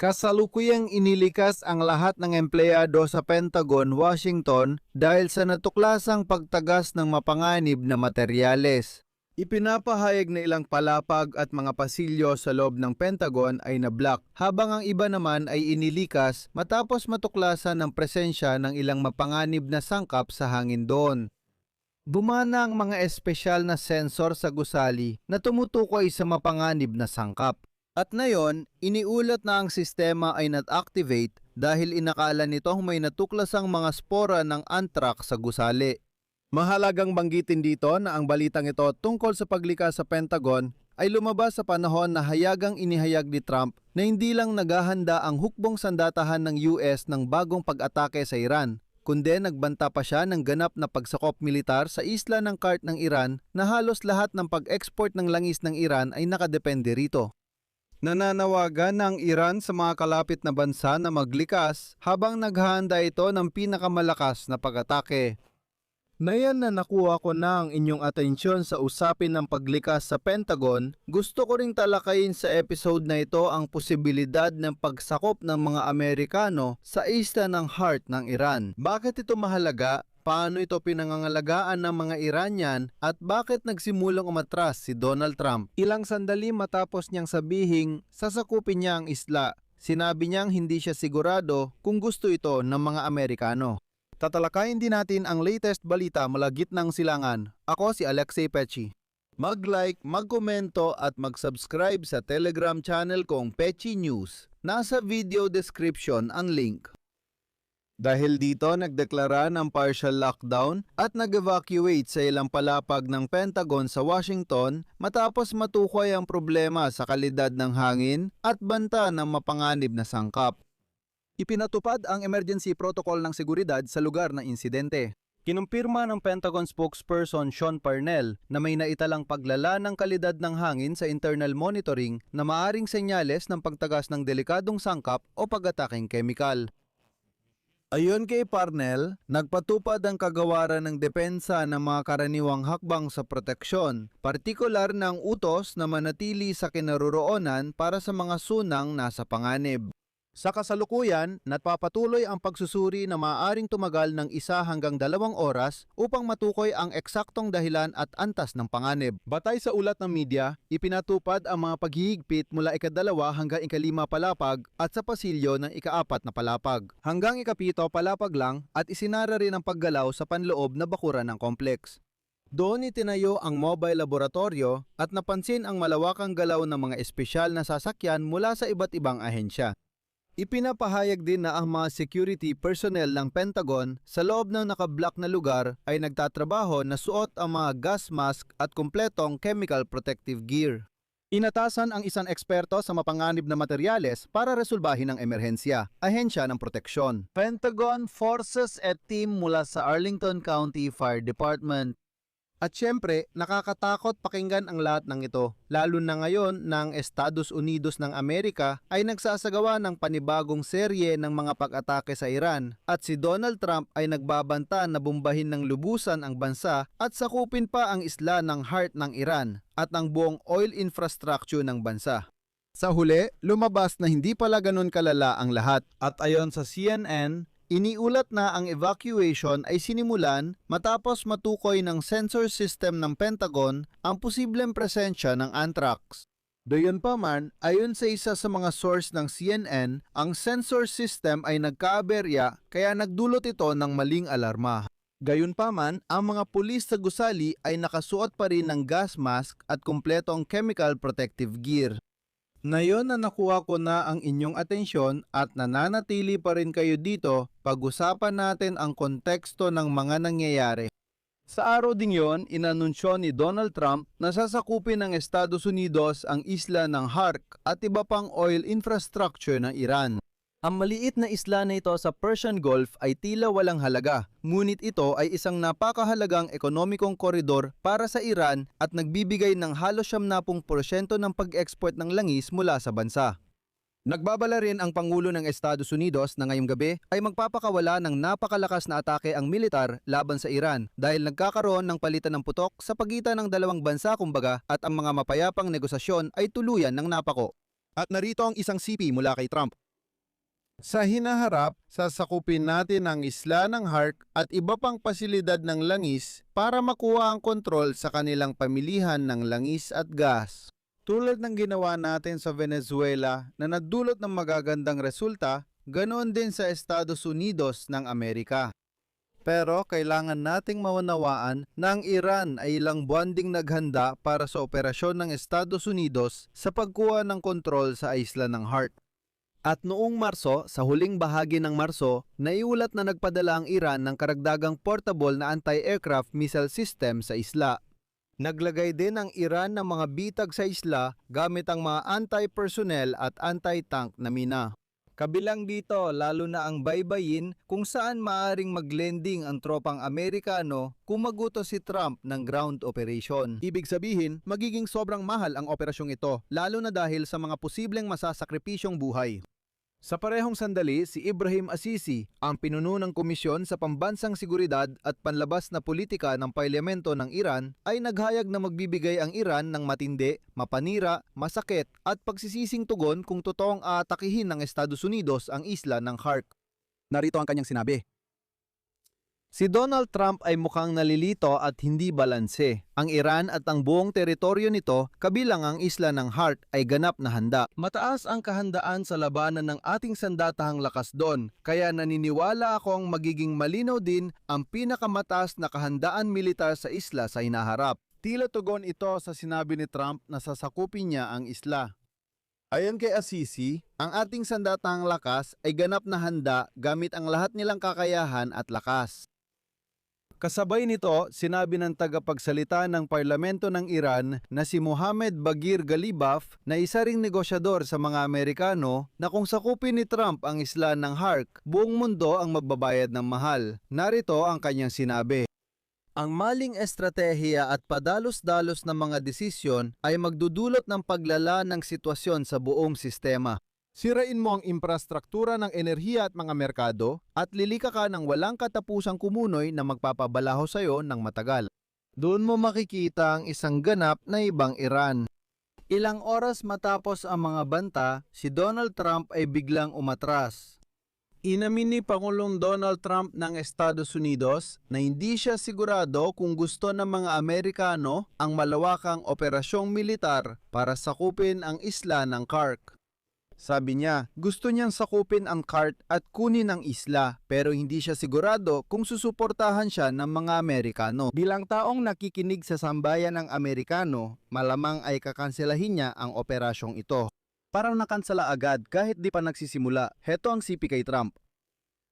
Kasalukuyang inilikas ang lahat ng empleyado sa Pentagon, Washington dahil sa natuklasang pagtagas ng mapanganib na materyales. Ipinapahayag na ilang palapag at mga pasilyo sa loob ng Pentagon ay nablock, habang ang iba naman ay inilikas matapos matuklasan ng presensya ng ilang mapanganib na sangkap sa hangin doon. Bumana ang mga espesyal na sensor sa gusali na tumutukoy sa mapanganib na sangkap. At ngayon, iniulat na ang sistema ay not-activate dahil inakala nitong may natuklasang mga spora ng anthrax sa gusali. Mahalagang banggitin dito na ang balitang ito tungkol sa paglikas sa Pentagon ay lumabas sa panahon na hayagang inihayag ni Trump na hindi lang naghahanda ang hukbong sandatahan ng US ng bagong pag-atake sa Iran, kundi nagbanta pa siya ng ganap na pagsakop militar sa isla ng Kart ng Iran na halos lahat ng pag-export ng langis ng Iran ay nakadepende rito. Nananawagan ng Iran sa mga kalapit na bansa na maglikas habang naghahanda ito ng pinakamalakas na pag-atake. Nayan na nakuha ko na ang inyong atensyon sa usapin ng paglikas sa Pentagon, gusto ko ring talakayin sa episode na ito ang posibilidad ng pagsakop ng mga Amerikano sa isla ng Heart ng Iran. Bakit ito mahalaga? Paano ito pinangangalagaan ng mga Iranian at bakit nagsimulang umatras si Donald Trump? Ilang sandali matapos niyang sabihing sasakupin niya ang isla, sinabi niyang hindi siya sigurado kung gusto ito ng mga Amerikano. Tatalakayin din natin ang latest balita mula gitnang silangan. Ako si Alexei Pechi. Mag-like, mag-komento at mag-subscribe sa Telegram channel kong Pechi News. Nasa video description ang link. Dahil dito, nagdeklara ng partial lockdown at nag-evacuate sa ilang palapag ng Pentagon sa Washington matapos matukoy ang problema sa kalidad ng hangin at banta ng mapanganib na sangkap. Ipinatupad ang emergency protocol ng seguridad sa lugar ng insidente. Kinumpirma ng Pentagon spokesperson Sean Parnell na may naitalang paglala ng kalidad ng hangin sa internal monitoring na maaring senyales ng pagtagas ng delikadong sangkap o pag-ataking kemikal. Ayon kay Parnell, nagpatupad ang kagawaran ng depensa ng mga karaniwang hakbang sa proteksyon, partikular ng utos na manatili sa kinaroroonan para sa mga sunang nasa panganib. Sa kasalukuyan, napapatuloy ang pagsusuri na maaaring tumagal ng 1 hanggang 2 oras upang matukoy ang eksaktong dahilan at antas ng panganib. Batay sa ulat ng media, ipinatupad ang mga paghihigpit mula ika-2 hanggang ika-5 palapag at sa pasilyo ng ika-4 na palapag. Hanggang ika-7 palapag lang at isinara rin ang paggalaw sa panloob na bakuran ng kompleks. Doon itinayo ang mobile laboratorio at napansin ang malawakang galaw ng mga espesyal na sasakyan mula sa iba't ibang ahensya. Ipinapahayag din na ang mga security personnel ng Pentagon sa loob ng nakablock na lugar ay nagtatrabaho na suot ang mga gas mask at kumpletong chemical protective gear. Inatasan ang isang eksperto sa mapanganib na materyales para resolbahin ang emerhensya, ahensya ng proteksyon. Pentagon forces at team mula sa Arlington County Fire Department. At syempre, nakakatakot pakinggan ang lahat ng ito, lalo na ngayon na ang Estados Unidos ng Amerika ay nagsasagawa ng panibagong serye ng mga pag-atake sa Iran at si Donald Trump ay nagbabanta na bombahin ng lubusan ang bansa at sakupin pa ang isla ng Heart ng Iran at ang buong oil infrastructure ng bansa. Sa huli, lumabas na hindi pala ganun kalala ang lahat at ayon sa CNN, iniulat na ang evacuation ay sinimulan matapos matukoy ng sensor system ng Pentagon ang posibleng presensya ng anthrax. Gayunpaman, ayon sa isa sa mga source ng CNN, ang sensor system ay nagkaaberya kaya nagdulot ito ng maling alarma. Gayunpaman, ang mga pulis sa gusali ay nakasuot pa rin ng gas mask at kumpletong chemical protective gear. Ngayon na nakuha ko na ang inyong atensyon at nananatili pa rin kayo dito, pag-usapan natin ang konteksto ng mga nangyayari. Sa araw ding yon, inanunsyo ni Donald Trump na sasakupin ng Estados Unidos ang isla ng Hark at iba pang oil infrastructure ng Iran. Ang maliit na isla na ito sa Persian Gulf ay tila walang halaga, ngunit ito ay isang napakahalagang ekonomikong koridor para sa Iran at nagbibigay ng halos 70% ng pag-export ng langis mula sa bansa. Nagbabala rin ang Pangulo ng Estados Unidos na ngayong gabi ay magpapakawala ng napakalakas na atake ang militar laban sa Iran dahil nagkakaroon ng palitan ng putok sa pagitan ng dalawang bansa kumbaga at ang mga mapayapang negosasyon ay tuluyan ng napako. At narito ang isang sipi mula kay Trump. Sa hinaharap, sasakupin natin ang isla ng Hark at iba pang pasilidad ng langis para makuha ang kontrol sa kanilang pamilihan ng langis at gas. Tulad ng ginawa natin sa Venezuela na nagdulot ng magagandang resulta, ganoon din sa Estados Unidos ng Amerika. Pero kailangan nating maunawaan na ang Iran ay ilang buwan ding naghanda para sa operasyon ng Estados Unidos sa pagkuha ng kontrol sa isla ng Hark. At noong Marso, sa huling bahagi ng Marso, naiulat na nagpadala ang Iran ng karagdagang portable na anti-aircraft missile system sa isla. Naglagay din ang Iran ng mga bitag sa isla gamit ang mga anti-personnel at anti-tank na mina. Kabilang dito lalo na ang baybayin kung saan maaring mag-landing ang tropang Amerikano kung maguto si Trump ng ground operation. Ibig sabihin, magiging sobrang mahal ang operasyong ito, lalo na dahil sa mga posibleng masasakripisyong buhay. Sa parehong sandali, si Ibrahim Assisi, ang pinuno ng Komisyon sa Pambansang Seguridad at Panlabas na Politika ng Parlamento ng Iran, ay naghayag na magbibigay ang Iran ng matindi, mapanira, masakit at pagsisising tugon kung totoong aatakihin ng Estados Unidos ang isla ng Hark. Narito ang kanyang sinabi. Si Donald Trump ay mukhang nalilito at hindi balanse. Ang Iran at ang buong teritoryo nito, kabilang ang isla ng Hark, ay ganap na handa. Mataas ang kahandaan sa labanan ng ating sandatahang lakas doon, kaya naniniwala akong magiging malinaw din ang pinakamataas na kahandaan militar sa isla sa hinaharap. Tila tugon ito sa sinabi ni Trump na sasakupin niya ang isla. Ayon kay Assisi, ang ating sandatahang lakas ay ganap na handa gamit ang lahat nilang kakayahan at lakas. Kasabay nito, sinabi ng tagapagsalita ng parlamento ng Iran na si Mohammad Baghir Ghalibaf na isa ring negosyador sa mga Amerikano na kung sakupin ni Trump ang isla ng Hark, buong mundo ang magbabayad ng mahal. Narito ang kanyang sinabi. Ang maling estratehiya at padalos-dalos na mga desisyon ay magdudulot ng paglala ng sitwasyon sa buong sistema. Sirain mo ang infrastruktura ng enerhiya at mga merkado at lilika ka ng walang katapusang kumunoy na magpapabalaho sa iyo ng matagal. Doon mo makikita ang isang ganap na ibang Iran. Ilang oras matapos ang mga banta, si Donald Trump ay biglang umatras. Inamin ni Pangulong Donald Trump ng Estados Unidos na hindi siya sigurado kung gusto ng mga Amerikano ang malawakang operasyong militar para sakupin ang isla ng Hark. Sabi niya, gusto niyang sakupin ang Hark at kunin ang isla pero hindi siya sigurado kung susuportahan siya ng mga Amerikano. Bilang taong nakikinig sa sambayan ng Amerikano, malamang ay kakanselahin niya ang operasyong ito. Parang nakansela agad kahit di pa nagsisimula. Heto ang sipi kay Trump.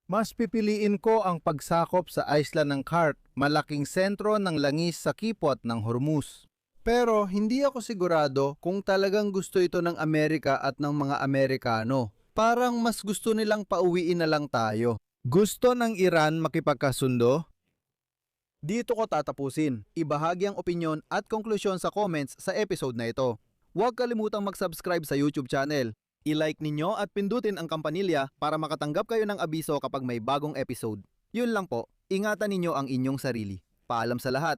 Mas pipiliin ko ang pagsakop sa isla ng Hark, malaking sentro ng langis sa kipot ng Hormuz. Pero hindi ako sigurado kung talagang gusto ito ng Amerika at ng mga Amerikano. Parang mas gusto nilang pauwiin na lang tayo. Gusto ng Iran makipagkasundo? Dito ko tatapusin. Ibahagi ang opinyon at konklusyon sa comments sa episode na ito. Huwag kalimutang mag-subscribe sa YouTube channel. I-like ninyo at pindutin ang kampanilya para makatanggap kayo ng abiso kapag may bagong episode. Yun lang po, ingatan ninyo ang inyong sarili. Paalam sa lahat.